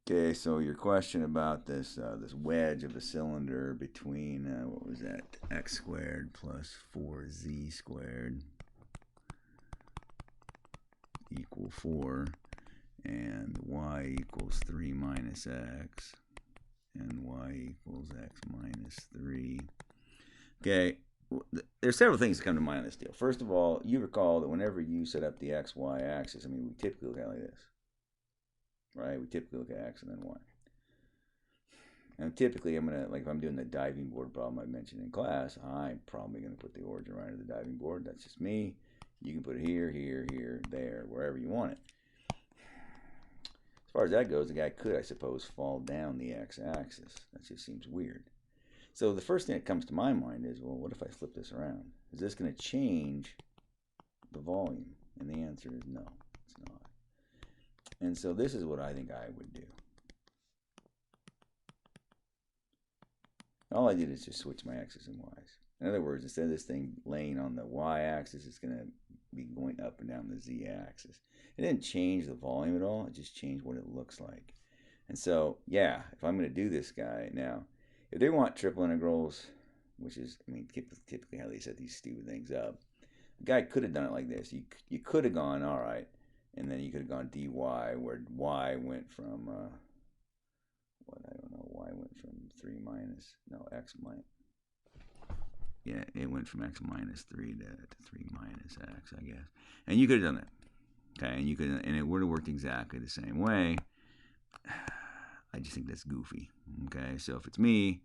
Okay, so your question about this wedge of the cylinder between what was that, x squared plus 4z squared equal 4, and y equals 3 minus x, and y equals x minus 3. Okay, there's several things that come to mind on this deal. First of all, you recall that whenever you set up the x-y axis, I mean, we typically look at it like this, right? We typically look at x and then y. And typically, I'm going to, like if I'm doing the diving board problem I mentioned in class, I'm probably going to put the origin right into the diving board. That's just me. You can put it here, here, here, there, wherever you want it. As far as that goes, the guy could, I suppose, fall down the x-axis. That just seems weird. So the first thing that comes to my mind is, well, what if I flip this around? Is this going to change the volume? And the answer is no, it's not. And so this is what I think I would do. All I did is just switch my x's and y's. In other words, instead of this thing laying on the y-axis, it's going to be going up and down the z-axis. It didn't change the volume at all. It just changed what it looks like. And so, yeah, if I'm going to do this guy now, if they want triple integrals, which is, I mean, typically how they set these stupid things up, the guy could have done it like this. You could have gone, all right, and then you could have gone dy, where y went from, I don't know, y went from 3 minus, no, x minus, yeah, it went from x minus 3 to 3 minus x, I guess. And you could have done that, okay, and it would have worked exactly the same way. I just think that's goofy, okay? So if it's me,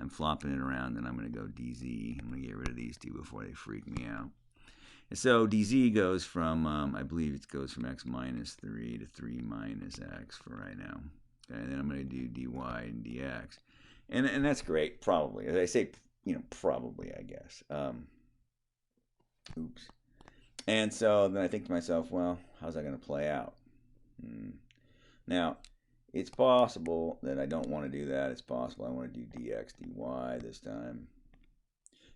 I'm flopping it around, and I'm going to go dz. I'm going to get rid of these two before they freak me out. And so dz goes from, I believe it goes from x minus 3 to 3 minus x for right now. Okay, and then I'm going to do dy and dx. And that's great, probably. As I say, probably, I guess. Oops. And so then I think to myself, well, how's that going to play out? Now, it's possible that I don't want to do that. It's possible I want to do dx dy this time.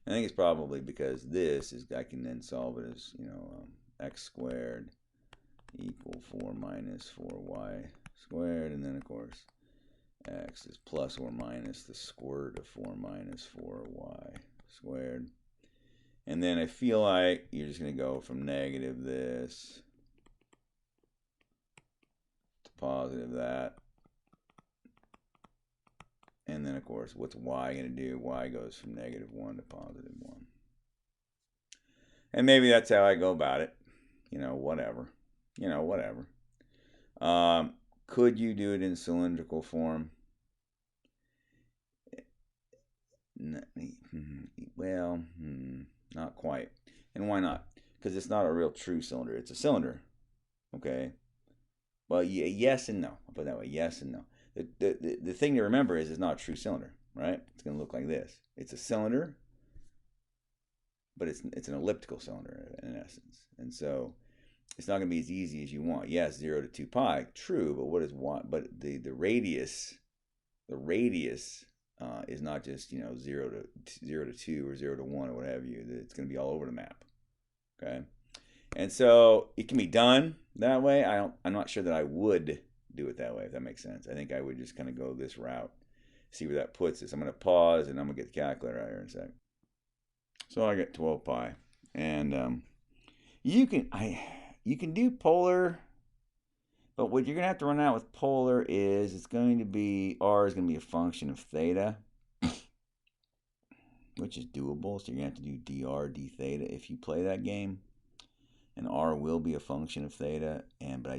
I think it's probably because this is, I can then solve it as, x squared equal 4 minus 4y squared, and then of course x is plus or minus the square root of 4 minus 4y squared. And then I feel like you're just going to go from negative this to positive that. And then, of course, what's y going to do? Y goes from negative 1 to positive 1. And maybe that's how I go about it. Whatever. Whatever. Could you do it in cylindrical form? Well, not quite. And why not? Because it's not a real true cylinder. It's a cylinder. Okay? Well, yes and no. I'll put it that way. Yes and no. The thing to remember is it's not a true cylinder, right? It's going to look like this. It's a cylinder, but it's an elliptical cylinder in essence. And so it's not going to be as easy as you want. Yes, 0 to 2 pi, true, but what is y? But the radius is not just 0 to 2 or 0 to 1 or what have you. It's going to be all over the map. Okay, and so it can be done that way. I'm not sure that I would do it that way, if that makes sense. I think I would just kind of go this route, see where that puts us. I'm going to pause, and I'm going to get the calculator out here in a sec. So I get 12 pi, and you can do polar, but what you're going to have to run out with polar is it's going to be, r is going to be a function of theta, which is doable. So you're going to have to do dr d theta if you play that game. And r will be a function of theta, but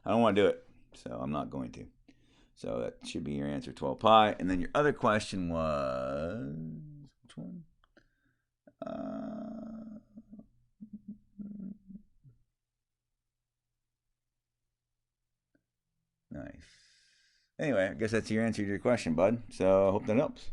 I don't want to do it, so I'm not going to. So that should be your answer, 12 pi. And then your other question was, which one? Nice. Anyway, I guess that's your answer to your question, bud. So I hope that helps.